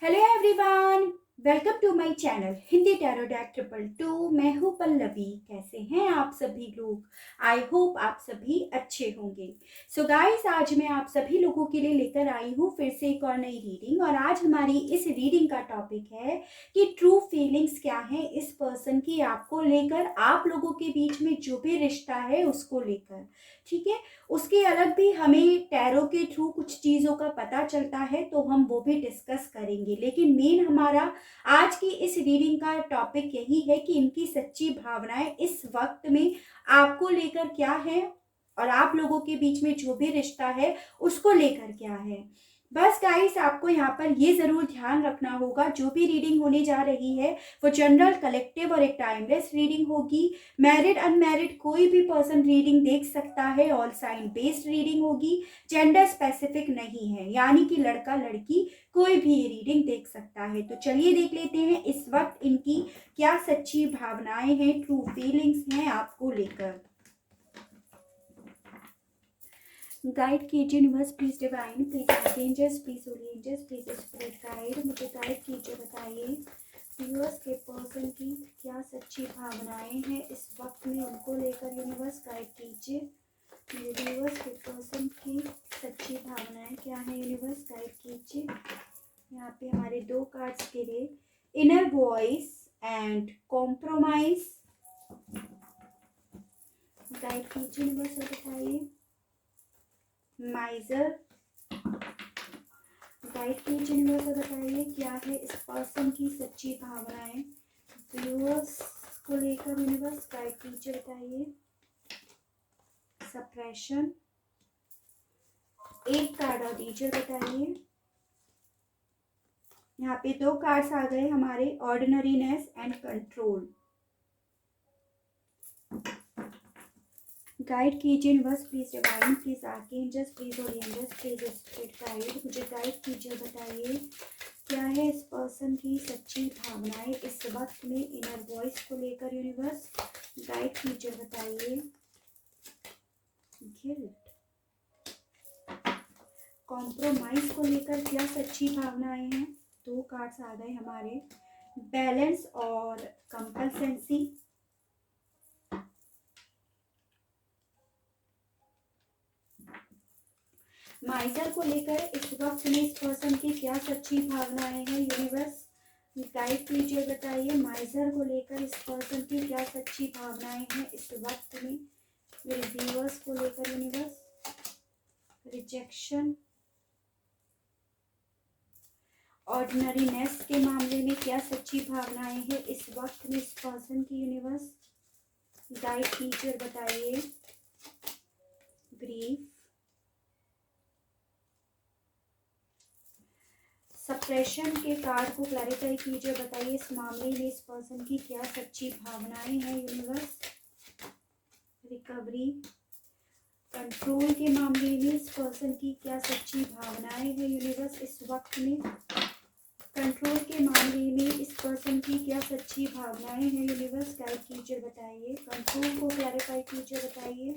Hello everyone, welcome to my channel Hindi tarot deck 222। मैं हूँ पल्लवी। कैसे हैं आप सभी लोग? आई होप आप सभी अच्छे होंगे। सो गाइस, आज मैं आप सभी लोगों के लिए लेकर आई हूँ फिर से एक और नई रीडिंग। और आज हमारी इस रीडिंग का टॉपिक है कि ट्रू फीलिंग्स क्या है इस पर्सन की आपको लेकर, आप लोगों के बीच में जो भी रिश्ता है उसको लेकर। ठीक है, उसके अलग भी हमें टैरो के थ्रू कुछ चीज़ों का पता चलता है, तो हम वो भी डिस्कस करेंगे। लेकिन मेन हमारा आज की इस रीडिंग का टॉपिक यही है कि इनकी सच्ची भावनाएं इस वक्त में आपको लेकर क्या है और आप लोगों के बीच में जो भी रिश्ता है उसको लेकर क्या है। बस गाइस, आपको यहाँ पर ये ज़रूर ध्यान रखना होगा, जो भी रीडिंग होने जा रही है वो जनरल, कलेक्टिव और एक टाइमलेस रीडिंग होगी। मैरिड अनमैरिड कोई भी पर्सन रीडिंग देख सकता है। ऑल साइन बेस्ड रीडिंग होगी, जेंडर स्पेसिफिक नहीं है, यानी कि लड़का लड़की कोई भी ये रीडिंग देख सकता है। तो चलिए देख लेते हैं इस वक्त इनकी क्या सच्ची भावनाएं हैं, ट्रू फीलिंग्स हैं आपको लेकर। गाइड कीजिए universe, please divine, please angels, please holy angels, please spirit guide, मुझे गाइड कीजिए। बताइए यूनिवर्स के पर्सन की क्या सच्ची भावनाएं हैं इस वक्त में उनको लेकर। यूनिवर्स गाइड कीजिए मेरे यूनिवर्स के पर्सन की सच्ची भावनाएं क्या है। यूनिवर्स गाइड कीजिए। यहाँ पे हमारे दो कार्ड्स गिरे, inner voice and compromise. Guide कीजिए यूनिवर्स और बताइए माइजर। गाइड कीजिए यूनिवर्स और बताइए क्या है इस पर्सन की सच्ची भावनाएं व्यूअर्स को लेकर। यूनिवर्स गाइड कीजिए, बताइए सप्रेशन। एक कार्ड और दीजिए, बताइए। यहाँ पे दो कार्ड्स आ गए हमारे, ऑर्डिनरीनेस एंड कंट्रोल। गाइड कीजिए universe, please divine, please archangels, please holy angels, please spirit guide, मुझे गाइड कीजिए। बताइए क्या है इस पर्सन की सच्ची भावनाएं इस वक्त में इनर वॉइस को लेकर। यूनिवर्स गाइड कीजिए, बताइए गिल्ट, कॉम्प्रोमाइज को लेकर क्या सच्ची भावनाएं हैं। दो कार्ड्स आ गए हमारे, बैलेंस और कंपल्सेंसी। माइजर को लेकर इस वक्त में इस पर्सन की क्या सच्ची भावनाएं हैं। यूनिवर्स गाइड कीजिए, बताइए माइजर को लेकर इस पर्सन की क्या सच्ची भावनाएं हैं इस वक्त में मेरे व्यूअर्स को लेकर। यूनिवर्स रिजेक्शन, ऑर्डिनरीनेस के मामले में क्या सच्ची भावनाएं हैं इस वक्त में इस पर्सन की। यूनिवर्स गाइड कीजिए, बताइए ग्रीफ, सप्रेशन के कार्ड को क्लैरिफाई कीजिए। बताइए इस मामले में इस पर्सन की क्या सच्ची भावनाएं हैं। यूनिवर्स रिकवरी, कंट्रोल के मामले में इस पर्सन की क्या सच्ची भावनाएं हैं। यूनिवर्स इस वक्त में कंट्रोल के मामले में इस पर्सन की क्या सच्ची भावनाएं हैं। यूनिवर्स गाइड कीजिए, बताइए कंट्रोल को क्लैरिफाई कीजिए। बताइए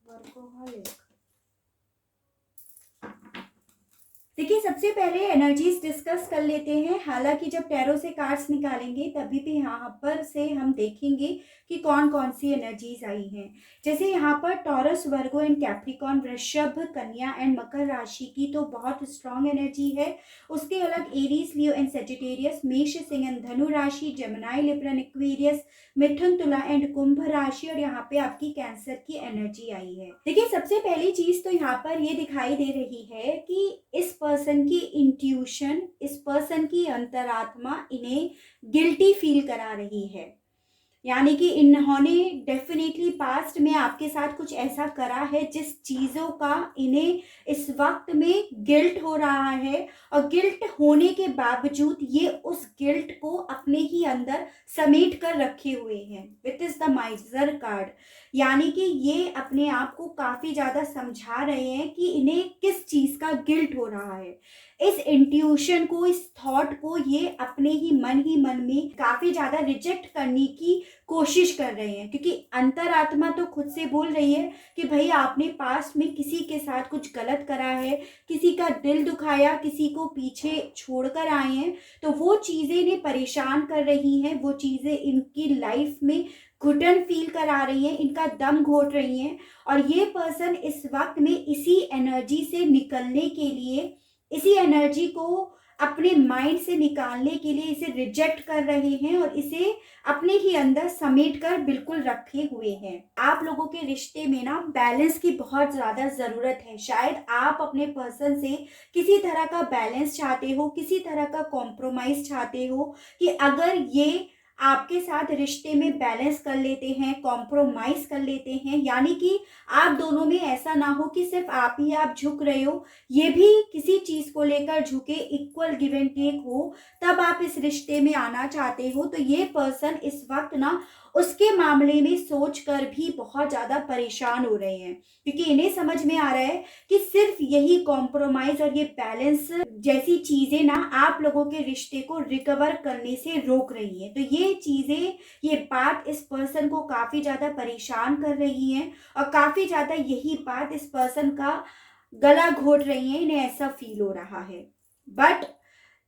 वर्कोहॉलिक। देखिए, सबसे पहले एनर्जीज डिस्कस कर लेते हैं। हालांकि जब टैरो से कार्ड्स निकालेंगे तभी भी यहाँ पर से हम देखेंगे कि कौन कौन सी एनर्जीज आई हैं। जैसे यहाँ पर टॉरस, वर्गो एंड कैप्रिकॉन, वृषभ, कन्या एंड मकर राशि की तो बहुत स्ट्रांग एनर्जी है। उसके अलग एरीज, लियो एंड सेजिटेरियस, मेष, सिंह एंड धनु राशि, जमनाई, लिब्रा एंड एक्वेरियस, मिथुन, तुला एंड कुंभ राशि, और यहाँ पे आपकी कैंसर की एनर्जी आई है। देखिए, सबसे पहली चीज तो यहाँ पर ये दिखाई दे रही है कि इस पर्सन की इंट्यूशन, इस पर्सन की अंतरात्मा इन्हें गिल्टी फील करा रही है। यानी कि इन्होंने डेफिनेटली पास्ट में आपके साथ कुछ ऐसा करा है जिस चीज़ों का इन्हें इस वक्त में गिल्ट हो रहा है, और गिल्ट होने के बावजूद ये उस गिल्ट को अपने ही अंदर समेट कर रखे हुए हैं। विच इज द माइजर कार्ड, यानी कि ये अपने आप को काफ़ी ज़्यादा समझा रहे हैं कि इन्हें किस चीज़ का गिल्ट हो रहा है। इस इंट्यूशन को, इस थॉट को ये अपने ही मन में काफी ज्यादा रिजेक्ट करने की कोशिश कर रहे हैं, क्योंकि अंतरात्मा तो खुद से बोल रही है कि भाई आपने पास्ट में किसी के साथ कुछ गलत करा है, किसी का दिल दुखाया, किसी को पीछे छोड़कर आए हैं, तो वो चीजें इन्हें परेशान कर रही हैं, वो चीजें इनकी लाइफ में घुटन फील करा रही हैं, इनका दम घोट रही हैं। और ये पर्सन इस वक्त में इसी एनर्जी से निकलने के लिए, इसी एनर्जी को अपने माइंड से निकालने के लिए इसे रिजेक्ट कर रहे हैं और इसे अपने ही अंदर समेट कर बिल्कुल रखे हुए हैं। आप लोगों के रिश्ते में ना बैलेंस की बहुत ज्यादा जरूरत है। शायद आप अपने पर्सन से किसी तरह का बैलेंस चाहते हो, किसी तरह का कॉम्प्रोमाइज चाहते हो, कि अगर ये आपके साथ रिश्ते में बैलेंस कर लेते हैं, कॉम्प्रोमाइज कर लेते हैं, यानी कि आप दोनों में ऐसा ना हो कि सिर्फ आप ही आप झुक रहे हो, ये भी किसी चीज को लेकर झुके, इक्वल गिव एंड टेक हो, तब आप इस रिश्ते में आना चाहते हो, तो ये पर्सन इस वक्त ना उसके मामले में सोच कर भी बहुत ज्यादा परेशान हो रहे हैं, क्योंकि इन्हें समझ में आ रहा है कि सिर्फ यही कॉम्प्रोमाइज और ये बैलेंस जैसी चीजें ना आप लोगों के रिश्ते को रिकवर करने से रोक रही है। तो ये चीजें, ये बात इस पर्सन को काफी ज्यादा परेशान कर रही है और काफी ज्यादा यही बात इस पर्सन का गला घोट रही है, इन्हें ऐसा फील हो रहा है। बट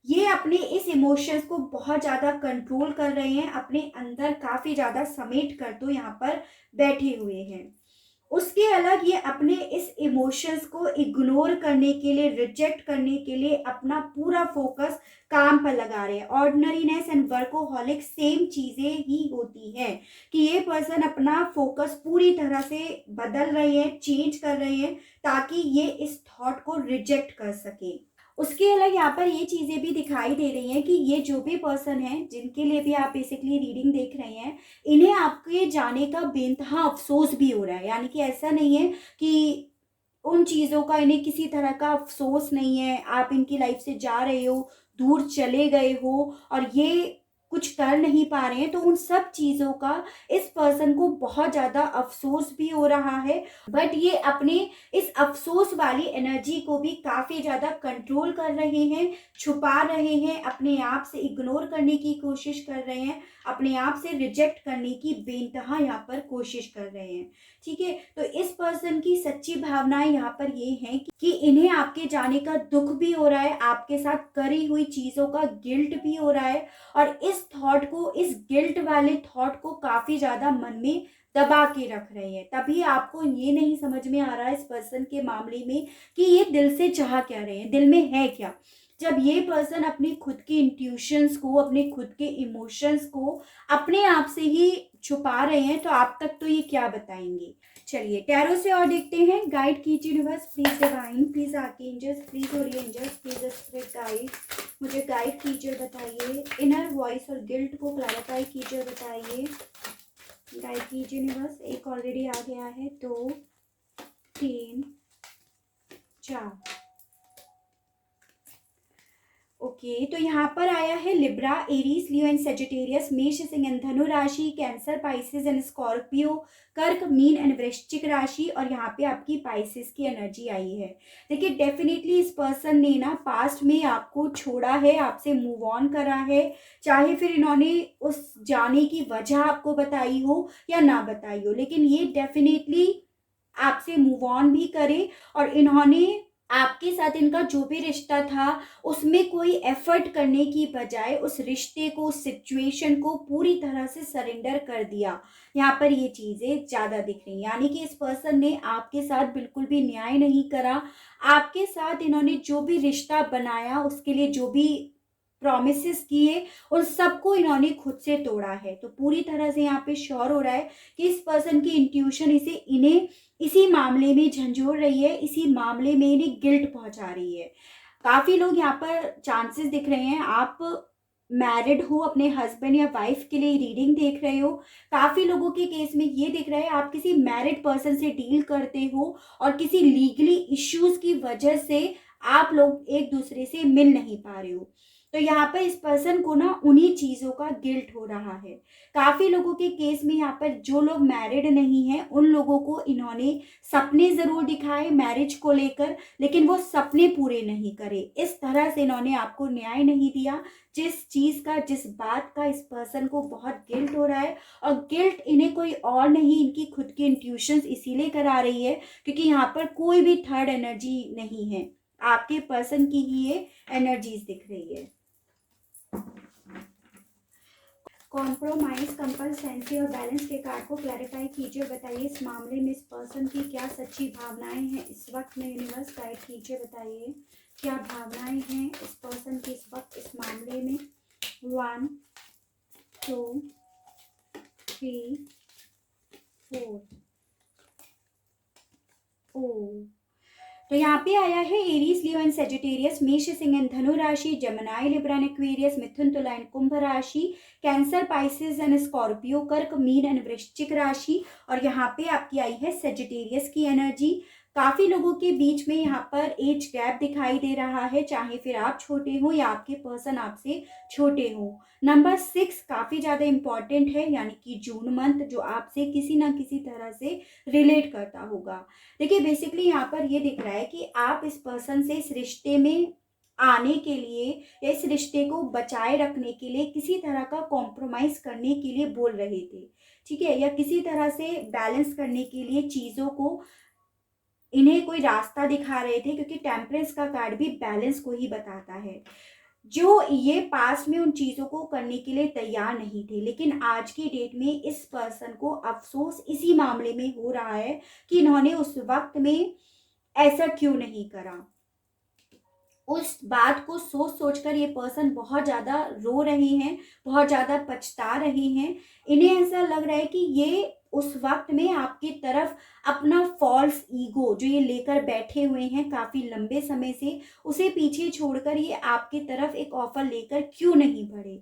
ये अपने इस इमोशंस को बहुत ज़्यादा कंट्रोल कर रहे हैं, अपने अंदर काफ़ी ज़्यादा समेट कर तो यहाँ पर बैठे हुए हैं। उसके अलग ये अपने इस इमोशंस को इग्नोर करने के लिए, रिजेक्ट करने के लिए अपना पूरा फोकस काम पर लगा रहे हैं। ऑर्डिनरीनेस एंड वर्कोहॉलिक सेम चीज़ें ही होती हैं, कि ये पर्सन अपना फोकस पूरी तरह से बदल रहे हैं, चेंज कर रहे हैं, ताकि ये इस थॉट को रिजेक्ट कर सके। उसके अलग यहाँ पर ये चीज़ें भी दिखाई दे रही हैं कि ये जो भी पर्सन है, जिनके लिए भी आप बेसिकली रीडिंग देख रहे हैं, इन्हें आपके जाने का बेइंतहा अफसोस भी हो रहा है। यानी कि ऐसा नहीं है कि उन चीज़ों का इन्हें किसी तरह का अफसोस नहीं है, आप इनकी लाइफ से जा रहे हो, दूर चले गए हो और ये कुछ कर नहीं पा रहे हैं, तो उन सब चीज़ों का इस पर्सन को बहुत ज़्यादा अफसोस भी हो रहा है। बट ये अपने इस अफसोस वाली एनर्जी को भी काफ़ी ज़्यादा कंट्रोल कर रहे हैं, छुपा रहे हैं, अपने आप से इग्नोर करने की कोशिश कर रहे हैं, अपने आप से रिजेक्ट करने की बेइंतहा यहाँ पर कोशिश कर रहे हैं। ठीक है, तो इस पर्सन की सच्ची भावनाएं यहाँ पर ये हैं कि इन्हें आपके जाने का दुख भी हो रहा है, आपके साथ करी हुई चीज़ों का गिल्ट भी हो रहा है, और इस थॉट को, इस गिल्ट वाले थॉट को काफ़ी ज़्यादा मन में दबा के रख रहे हैं। तभी आपको ये नहीं समझ में आ रहा है इस पर्सन के मामले में कि ये दिल से चाह क्या रहे हैं, दिल में है क्या। जब ये पर्सन अपनी खुद की इंट्यूशंस को, अपने खुद के इमोशंस को अपने आप से ही छुपा रहे हैं, तो आप तक तो ये क्या बताएंगे। चलिए टैरो से और देखते हैं। गाइड कीजिए universe, please divine, please archangels, please holy angels, please spirit guide, मुझे गाइड कीजिए, बताइए। इनर वॉइस और गिल्ट को क्लैरिफाई कीजिए, बताइए। गाइड कीजिए यूनिवर्स। एक ऑलरेडी आ गया है, 2 3 4। ओके, तो यहाँ पर आया है Libra, Aries, Leo and Sagittarius, मेष, सिंह एंड धनु राशि, कैंसर, पाइसेस एंड स्कॉर्पियो, कर्क, मीन एंड वृश्चिक राशि, और यहाँ पे आपकी पाइसेस की एनर्जी आई है। देखिए डेफिनेटली इस पर्सन ने ना पास्ट में आपको छोड़ा है, आपसे मूव ऑन करा है, चाहे फिर इन्होंने उस जाने की वजह आपको बताई हो या ना बताई हो, लेकिन ये डेफिनेटली आपसे मूव ऑन भी करे, और इन्होंने आपके साथ इनका जो भी रिश्ता था उसमें कोई एफर्ट करने की बजाय उस रिश्ते को, उस सिचुएशन को पूरी तरह से सरेंडर कर दिया। यहाँ पर ये चीज़ें ज़्यादा दिख रही हैं, यानी कि इस पर्सन ने आपके साथ बिल्कुल भी न्याय नहीं करा। आपके साथ इन्होंने जो भी रिश्ता बनाया, उसके लिए जो भी प्रॉमिसेस किए, उन सबको इन्होंने खुद से तोड़ा है। तो पूरी तरह से यहाँ पे श्योर हो रहा है कि इस पर्सन की इंट्यूशन इन्हें इसी मामले में झंझोड़ रही है, इसी मामले में इन्हें गिल्ट पहुंचा रही है। काफ़ी लोग यहाँ पर चांसेस दिख रहे हैं, आप मैरिड हो, अपने हस्बैंड या वाइफ के लिए रीडिंग देख रहे हो। काफ़ी लोगों के केस में ये दिख रहा है आप किसी मैरिड पर्सन से डील करते हो, और किसी लीगली इश्यूज की वजह से आप लोग एक दूसरे से मिल नहीं पा रहे हो। तो यहाँ पर इस पर्सन को ना उन्हीं चीज़ों का गिल्ट हो रहा है। काफ़ी लोगों के केस में यहाँ पर जो लोग मैरिड नहीं हैं, उन लोगों को इन्होंने सपने ज़रूर दिखाए मैरिज को लेकर, लेकिन वो सपने पूरे नहीं करे। इस तरह से इन्होंने आपको न्याय नहीं दिया, जिस चीज़ का, जिस बात का इस पर्सन को बहुत गिल्ट हो रहा है। और गिल्ट इन्हें कोई और नहीं, इनकी खुद की इंट्यूशंस इसीलिए करा रही है क्योंकि यहाँ पर कोई भी थर्ड एनर्जी नहीं है, आपके पर्सन की ही ये एनर्जीज दिख रही है। कॉम्प्रोमाइज, कंपल्सेंसी और बैलेंस के कार्ड को क्लैरिफाई कीजिए। बताइए इस मामले में इस पर्सन की क्या सच्ची भावनाएं हैं इस वक्त में। यूनिवर्स गाइड कीजिए, बताइए क्या भावनाएं हैं इस पर्सन की इस वक्त इस मामले में। 1 2 3 4। ओ, तो यहाँ पे आया है एरीज, लियो एंड सेजिटेरियस, मेष सिंह एंड धनु राशि, जमनाई, लिब्रा एंड एक्वेरियस, मिथुन, तुला एंड कुंभ राशि, कैंसर, पाइसेस एंड स्कॉर्पियो, कर्क, मीन एंड वृश्चिक राशि। और यहाँ पे आपकी आई है सेजिटेरियस की एनर्जी। काफी लोगों के बीच में यहाँ पर एज गैप दिखाई दे रहा है, चाहे फिर आप छोटे हो या आपके पर्सन आपसे छोटे हो। नंबर 6 काफी ज्यादा इंपॉर्टेंट है, यानी कि जून मंथ, जो आपसे किसी ना किसी तरह से रिलेट करता होगा। देखिए बेसिकली यहाँ पर ये दिख रहा है कि आप इस पर्सन से इस रिश्ते में आने के लिए या इस रिश्ते को बचाए रखने के लिए किसी तरह का कॉम्प्रोमाइज करने के लिए बोल रहे थे, ठीक है, या किसी तरह से बैलेंस करने के लिए चीज़ों को इन्हें कोई रास्ता दिखा रहे थे, क्योंकि टेम्परेंस का कार्ड भी बैलेंस को ही बताता है। जो ये पास्ट में उन चीज़ों को करने के लिए तैयार नहीं थे, लेकिन आज की डेट में इस पर्सन को अफसोस इसी मामले में हो रहा है कि इन्होंने उस वक्त में ऐसा क्यों नहीं करा। उस बात को सोच सोचकर ये पर्सन बहुत ज़्यादा रो रहे हैं, बहुत ज़्यादा पछता रहे हैं। इन्हें ऐसा लग रहा है कि ये उस वक्त में आपकी तरफ अपना फॉल्स ईगो जो ये लेकर बैठे हुए हैं काफ़ी लंबे समय से, उसे पीछे छोड़कर ये आपकी तरफ एक ऑफर लेकर क्यों नहीं बढ़े।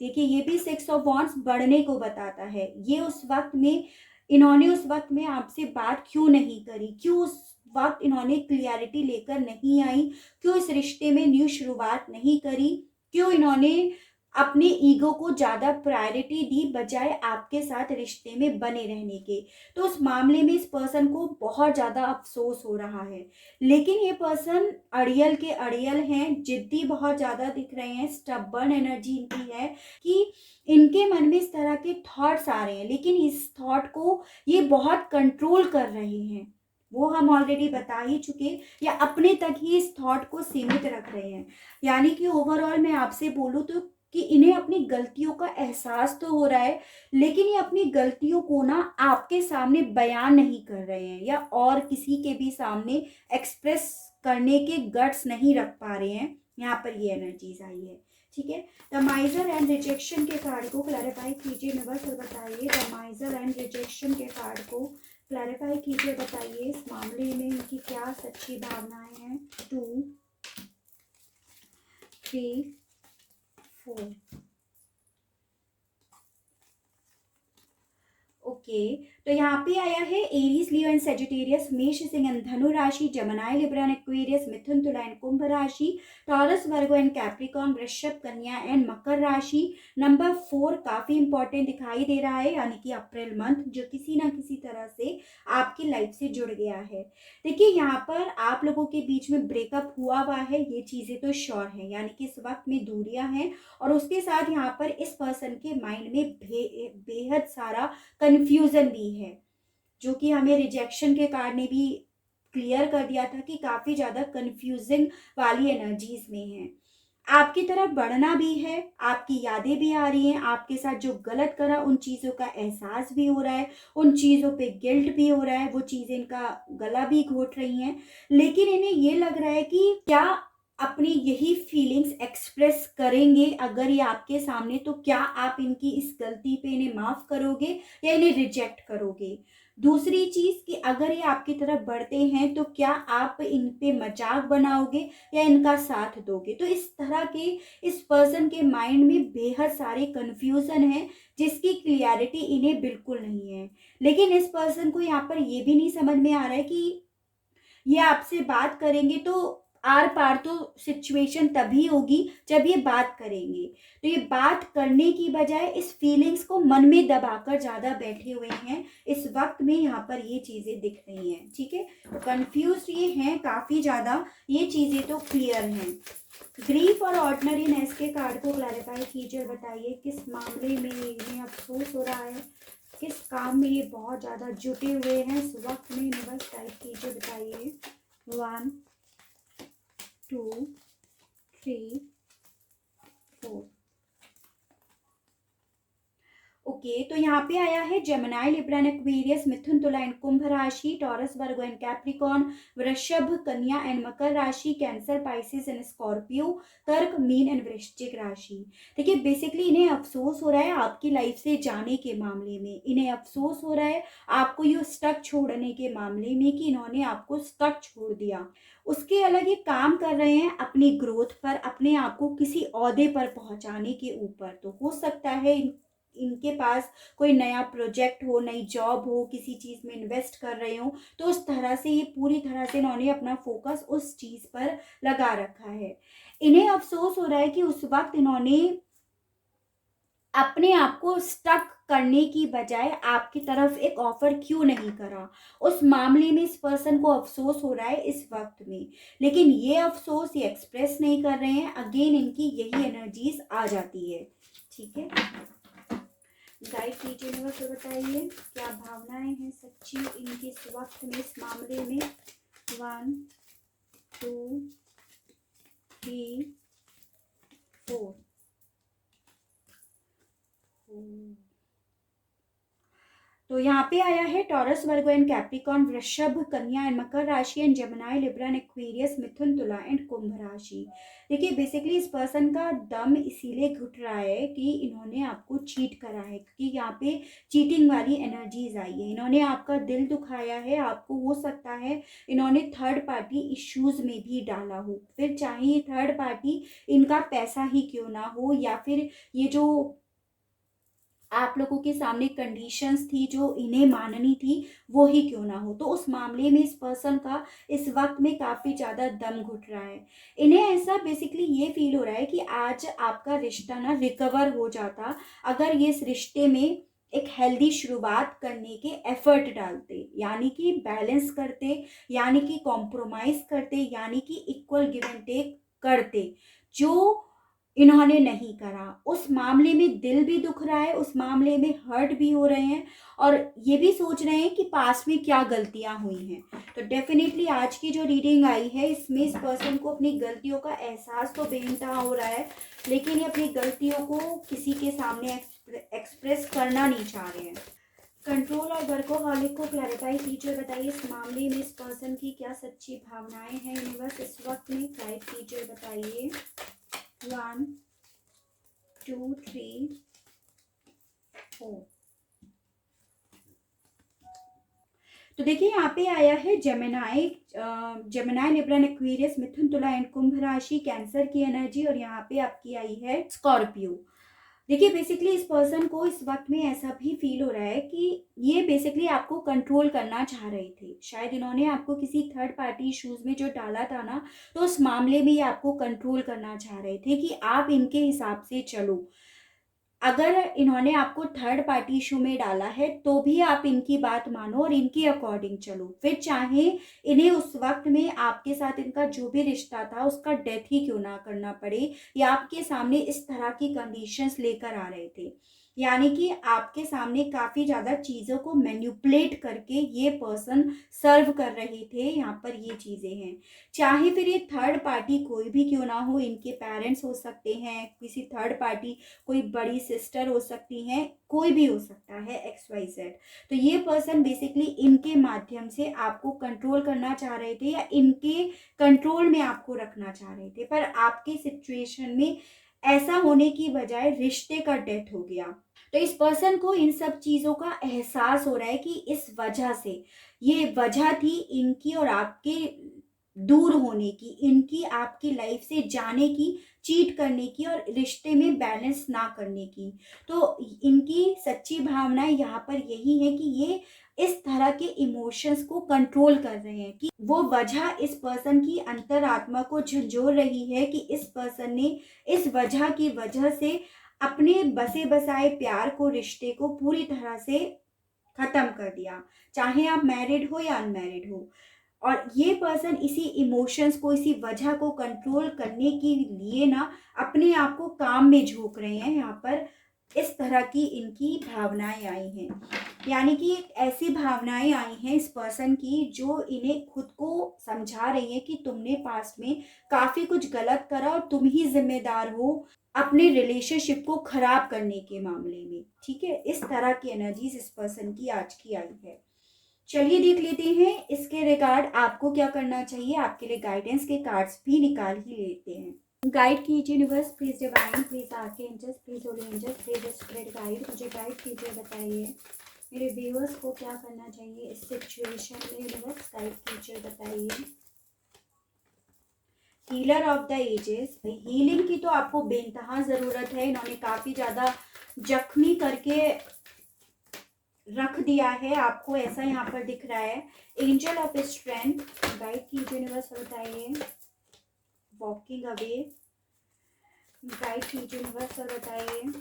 देखिए ये भी 6 ऑफ वॉन्ड्स बढ़ने को बताता है। ये उस वक्त में, इन्होंने उस वक्त में आपसे बात क्यों नहीं करी, क्यों उस वक्त इन्होंने क्लियरिटी लेकर नहीं आई, क्यों इस रिश्ते में न्यू शुरुआत नहीं करी, क्यों इन्होंने अपने ईगो को ज़्यादा प्रायोरिटी दी बजाय आपके साथ रिश्ते में बने रहने के। तो उस मामले में इस पर्सन को बहुत ज़्यादा अफसोस हो रहा है। लेकिन ये पर्सन अड़ियल के अड़ियल हैं, जिद्दी बहुत ज़्यादा दिख रहे हैं, स्टबर्न एनर्जी इनकी है कि इनके मन में इस तरह के थॉट्स आ रहे हैं, लेकिन इस थॉट को ये बहुत कंट्रोल कर रहे हैं। वो हम ऑलरेडी बता ही चुके, या अपने तक ही इस थॉट को सीमित रख रहे हैं। यानी कि ओवरऑल मैं आपसे बोलूँ तो कि इन्हें अपनी गलतियों का एहसास तो हो रहा है, लेकिन ये अपनी गलतियों को ना आपके सामने बयान नहीं कर रहे हैं, या और किसी के भी सामने एक्सप्रेस करने के गट्स नहीं रख पा रहे हैं। यहाँ पर ये एनर्जीज आई है, ठीक है। द माइजर एंड रिजेक्शन के कार्ड को क्लैरिफाई कीजिए, यूनिवर्सल बताइए। द माइजर एंड रिजेक्शन के कार्ड को क्लैरिफाई कीजिए, बताइए इस मामले में इनकी क्या सच्ची भावनाएं हैं। 2 3 4। ओके, तो यहाँ पे आया है एरीज, लियो एंड सेजिटेरियस, मेष सिंह एंड धनु राशि, जमनाई, लिब्रा एंड एक्वेरियस, मिथुन, तुला एंड कुंभ राशि, टॉरस, वर्गो एंड कैप्रिकॉर्न, वृषभ, कन्या एंड मकर राशि। नंबर 4 काफी इंपॉर्टेंट दिखाई दे रहा है, यानी कि अप्रैल मंथ जो किसी ना किसी तरह से आपकी लाइफ से जुड़ गया है। देखिए यहाँ पर आप लोगों के बीच में ब्रेकअप हुआ हुआ है, ये चीजें तो श्योर है, यानी कि इस वक्त में दूरियां हैं, और उसके साथ यहाँ पर इस पर्सन के माइंड में बेहद सारा कंफ्यूजन भी है, जो कि हमें रिजेक्शन के कार्ड ने भी क्लियर कर दिया था कि काफी ज्यादा कंफ्यूजिंग वाली एनर्जीज में है। आपकी तरफ बढ़ना भी है, आपकी यादें भी आ रही हैं, आपके साथ जो गलत करा उन चीज़ों का एहसास भी हो रहा है, उन चीज़ों पे गिल्ट भी हो रहा है, वो चीज़ें इनका गला भी घोट रही हैं। लेकिन इन्हें ये लग रहा है कि क्या अपनी यही फीलिंग्स एक्सप्रेस करेंगे अगर ये आपके सामने, तो क्या आप इनकी इस गलती पे इन्हें माफ़ करोगे या इन्हें रिजेक्ट करोगे। दूसरी चीज़ कि अगर ये आपकी तरफ बढ़ते हैं तो क्या आप इन पे मजाक बनाओगे या इनका साथ दोगे। तो इस तरह के इस पर्सन के माइंड में बेहद सारे कन्फ्यूज़न है, जिसकी क्लियरिटी इन्हें बिल्कुल नहीं है। लेकिन इस पर्सन को यहाँ पर ये भी नहीं समझ में आ रहा है कि ये आपसे बात करेंगे तो आर पार तो सिचुएशन तभी होगी जब ये बात करेंगे। तो ये बात करने की बजाय इस फीलिंग्स को मन में दबाकर ज़्यादा बैठे हुए हैं इस वक्त में, यहाँ पर ये चीज़ें दिख रही हैं। ठीक है, तो कन्फ्यूज ये हैं काफ़ी ज़्यादा, ये चीज़ें तो क्लियर हैं। ग्रीफ और ऑर्डिनरीनेस के कार्ड को क्लैरिफाई कीजिए, बताइए किस मामले में इन्हें अफसोस हो रहा है, किस काम में ये बहुत ज़्यादा जुटे हुए हैं इस वक्त में, बस टाइप कीजिए, बताइए। 1 2 3 4। ओके, तो यहाँ पे आया है जेमिनी, लिब्रा एंड एक्वेरियस, मिथुन, तुला एंड कुंभ राशि, टॉरस, वर्गो एंड कैप्रिकॉर्न, वृषभ, कन्या एंड मकर राशि, कैंसर, पाइसिस एंड स्कॉर्पियो, कर्क, मीन एंड वृश्चिक राशि। देखिए बेसिकली इन्हें अफसोस हो रहा है आपकी लाइफ से जाने के मामले में, इन्हें अफसोस हो रहा है आपको ये स्टक छोड़ने के मामले में कि इन्होंने आपको स्टक छोड़ दिया। उसके अलग ये काम कर रहे हैं अपनी ग्रोथ पर, अपने आप को किसी ओहदे पर पहुंचाने के ऊपर। तो हो सकता है इनके पास कोई नया प्रोजेक्ट हो, नई जॉब हो, किसी चीज़ में इन्वेस्ट कर रहे हो, तो उस तरह से ये पूरी तरह से इन्होंने अपना फोकस उस चीज़ पर लगा रखा है। इन्हें अफसोस हो रहा है कि उस वक्त इन्होंने अपने आप को स्टक करने की बजाय आपकी तरफ एक ऑफर क्यों नहीं करा। उस मामले में इस पर्सन को अफसोस हो रहा है इस वक्त में, लेकिन ये अफसोस ये एक्सप्रेस नहीं कर रहे हैं। अगेन इनकी यही एनर्जीज आ जाती है। ठीक है, गाइड कीजिए यूनिवर्स, तो बताइए क्या भावनाएं हैं सच्ची इनके इस वक्त में, इस मामले में। 1 2 3 4। तो यहाँ पे आया है टॉरस, वर्गो एंड कैप्रिकॉर्न, वृषभ, कन्या एंड मकर राशि and Gemini, Libra and Aquarius, मिथुन, तुला एंड कुंभ राशि। देखिए बेसिकली इस पर्सन का दम इसीलिए घुट रहा है कि इन्होंने आपको चीट करा है, क्योंकि यहाँ पे चीटिंग वाली एनर्जीज आई है। इन्होंने आपका दिल दुखाया है, आपको हो सकता है इन्होंने थर्ड पार्टी इश्यूज में भी डाला हो, फिर चाहे ये थर्ड पार्टी इनका पैसा ही क्यों ना हो, या फिर ये जो आप लोगों के सामने कंडीशंस थी जो इन्हें माननी थी वो ही क्यों ना हो। तो उस मामले में इस पर्सन का इस वक्त में काफ़ी ज़्यादा दम घुट रहा है। इन्हें ऐसा बेसिकली ये फील हो रहा है कि आज आपका रिश्ता ना रिकवर हो जाता अगर ये इस रिश्ते में एक हेल्दी शुरुआत करने के एफर्ट डालते, यानी कि बैलेंस करते, यानी कि कॉम्प्रोमाइज़ करते, यानी कि इक्वल गिव एंड टेक करते, जो इन्होंने नहीं करा। उस मामले में दिल भी दुख रहा है, उस मामले में हर्ट भी हो रहे हैं, और ये भी सोच रहे हैं कि पास में क्या गलतियां हुई हैं। तो डेफिनेटली आज की जो रीडिंग आई है इसमें इस पर्सन को अपनी गलतियों का एहसास तो बेइंतहा हो रहा है, लेकिन ये अपनी गलतियों को किसी के सामने एक्सप्रेस करना नहीं चाह रहे हैं। कंट्रोल और वर्कोहॉलिक को क्लैरिफाई कीजिए, बताइए इस मामले में इस पर्सन की क्या सच्ची भावनाएं हैं यूनिवर्स इस वक्त में, गाइड कीजिए, बताइए। 1 2 3 4। तो देखिए यहाँ पे आया है जेमिनी, लिब्रा एंड एक्वेरियस, मिथुन, तुला एंड कुंभ राशि, कैंसर की एनर्जी, और यहाँ पे आपकी आई है स्कॉर्पियो। देखिए बेसिकली इस पर्सन को इस वक्त में ऐसा भी फील हो रहा है कि ये बेसिकली आपको कंट्रोल करना चाह रहे थे। शायद इन्होंने आपको किसी थर्ड पार्टी इश्यूज में जो डाला था ना, तो उस मामले में ये आपको कंट्रोल करना चाह रहे थे कि आप इनके हिसाब से चलो। अगर इन्होंने आपको थर्ड पार्टी इशू में डाला है तो भी आप इनकी बात मानो और इनकी अकॉर्डिंग चलो, फिर चाहे इन्हें उस वक्त में आपके साथ इनका जो भी रिश्ता था उसका डेथ ही क्यों ना करना पड़े, या आपके सामने इस तरह की कंडीशंस लेकर आ रहे थे। यानी कि आपके सामने काफ़ी ज़्यादा चीज़ों को मैन्युपुलेट करके ये पर्सन सर्व कर रहे थे। यहाँ पर ये चीज़ें हैं, चाहे फिर ये थर्ड पार्टी कोई भी क्यों ना हो, इनके पेरेंट्स हो सकते हैं, किसी थर्ड पार्टी कोई बड़ी सिस्टर हो सकती हैं, कोई भी हो सकता है, XYZ। तो ये पर्सन बेसिकली इनके माध्यम से आपको कंट्रोल करना चाह रहे थे या इनके कंट्रोल में आपको रखना चाह रहे थे, पर आपके सिचुएशन में ऐसा होने की बजाय रिश्ते का डेथ हो गया। तो इस पर्सन को इन सब चीज़ों का एहसास हो रहा है कि इस वजह से ये वजह थी इनकी और आपके दूर होने की, इनकी आपकी लाइफ से जाने की, चीट करने की और रिश्ते में बैलेंस ना करने की। तो इनकी सच्ची भावनाएं यहाँ पर यही है कि ये इस तरह के इमोशंस को कंट्रोल कर रहे हैं कि वो वजह इस पर्सन की अंतरात्मा को झंझोर रही है कि इस पर्सन ने इस वजह की वजह से अपने बसे बसाए प्यार को, रिश्ते को पूरी तरह से खत्म कर दिया, चाहे आप मैरिड हो या अनमैरिड हो। और ये पर्सन इसी इमोशंस को, इसी वजह को कंट्रोल करने के लिए ना अपने आप को काम में झोंक रहे हैं। यहाँ पर इस तरह की इनकी भावनाएं आई हैं, यानी कि एक ऐसी भावनाएं आई हैं इस पर्सन की जो इन्हें खुद को समझा रही है कि तुमने पास्ट में काफी कुछ गलत करा और तुम ही जिम्मेदार हो अपने रिलेशनशिप को खराब करने के मामले में। ठीक है, इस तरह की एनर्जीज इस पर्सन की आज की आई है। चलिए देख लेते हैं इसके रिगार्ड आपको क्या करना चाहिए। आपके लिए गाइडेंस के कार्ड्स भी निकाल ही लेते हैं। गाइड कीजिए universe, please divine, please archangels, please holy angels, please spirit guide, मुझे गाइड कीजिए, बताइए मेरे व्यूअर्स को क्या करना चाहिए इस सिचुएशन में। यूनिवर्स गाइड कीजिए, बताइए। Healer of the ages, healing की तो आपको बेइंतहा ज़रूरत है। इन्होंने काफ़ी ज़्यादा जख्मी करके रख दिया है आपको, ऐसा यहाँ पर दिख रहा है। एंजल ऑफ स्ट्रेंथ, गाइड कीजिए यूनिवर्स, बताइए। वॉकिंग अवे, गाइड कीजिए यूनिवर्स और बताइए।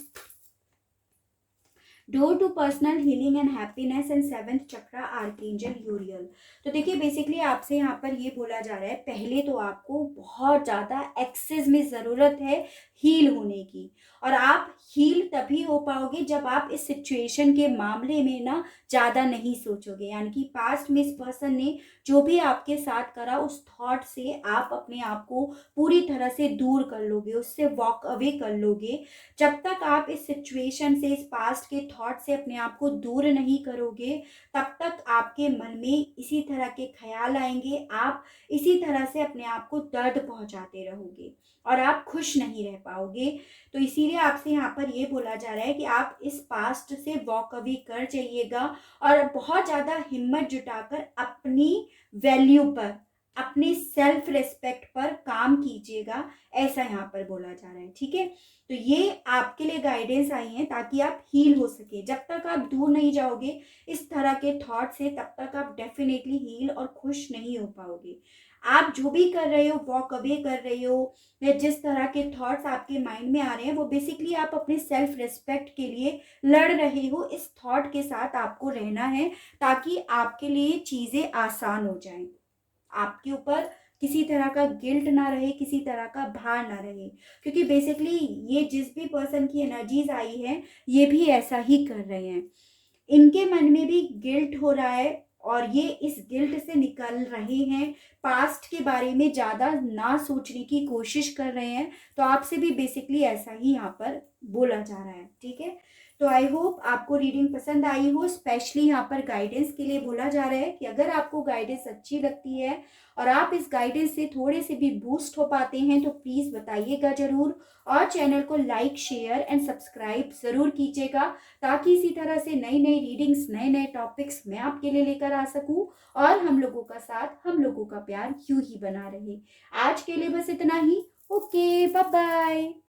Door to personal healing and happiness and seventh chakra, archangel Uriel. तो देखिए बेसिकली आपसे यहाँ पर ये बोला जा रहा है, पहले तो आपको बहुत ज़्यादा एक्सेस में ज़रूरत है हील होने की। और आप हील तभी हो पाओगे जब आप इस सिचुएशन के मामले में ना ज़्यादा नहीं सोचोगे। यानी कि पास्ट में इस पर्सन ने जो भी आपके साथ करा, उस थॉट से आप अपने आप को पूरी तरह से दूर कर लोगे, उससे वॉक अवे कर लोगे। जब तक आप इस सिचुएशन से, इस पास्ट के थॉट से अपने आप को दूर नहीं करोगे, तब तक आपके मन में इसी तरह के ख्याल आएंगे। आप इसी तरह से अपने आप को दर्द पहुंचाते रहोगे और आप खुश नहीं रह पाओगे। तो इसीलिए आपसे यहाँ पर ये बोला जा रहा है कि आप इस पास्ट से वॉक अवे कर जाइएगा और बहुत ज़्यादा हिम्मत जुटाकर अपनी वैल्यू पर, अपने सेल्फ रिस्पेक्ट पर काम कीजिएगा, ऐसा यहाँ पर बोला जा रहा है। ठीक है, तो ये आपके लिए गाइडेंस आई है ताकि आप हील हो सके। जब तक आप दूर नहीं जाओगे इस तरह के थॉट से, तब तक आप डेफिनेटली हील और खुश नहीं हो पाओगे। आप जो भी कर रहे हो, वॉक अवे कर रहे हो, या जिस तरह के थॉट्स आपके माइंड में आ रहे हैं, वो बेसिकली आप अपने सेल्फ रिस्पेक्ट के लिए लड़ रहे हो। इस थॉट के साथ आपको रहना है ताकि आपके लिए चीज़ें आसान हो जाएं, आपके ऊपर किसी तरह का गिल्ट ना रहे, किसी तरह का भार ना रहे। क्योंकि बेसिकली ये जिस भी पर्सन की एनर्जीज आई है, ये भी ऐसा ही कर रहे हैं। इनके मन में भी गिल्ट हो रहा है और ये इस गिल्ट से निकल रहे हैं, पास्ट के बारे में ज़्यादा ना सोचने की कोशिश कर रहे हैं। तो आपसे भी बेसिकली ऐसा ही यहाँ पर बोला जा रहा है। ठीक है, तो आई होप आपको रीडिंग पसंद आई हो। स्पेशली यहाँ पर गाइडेंस के लिए बोला जा रहा है कि अगर आपको गाइडेंस अच्छी लगती है और आप इस गाइडेंस से थोड़े से भी बूस्ट हो पाते हैं तो प्लीज़ बताइएगा ज़रूर, और चैनल को लाइक, शेयर एंड सब्सक्राइब ज़रूर कीजिएगा ताकि इसी तरह से नई नई रीडिंग्स, नए नए टॉपिक्स मैं आपके लिए लेकर आ सकूं और हम लोगों का साथ, हम लोगों का प्यार यूं ही बना रहे। आज के लिए बस इतना ही। Okay, bye bye.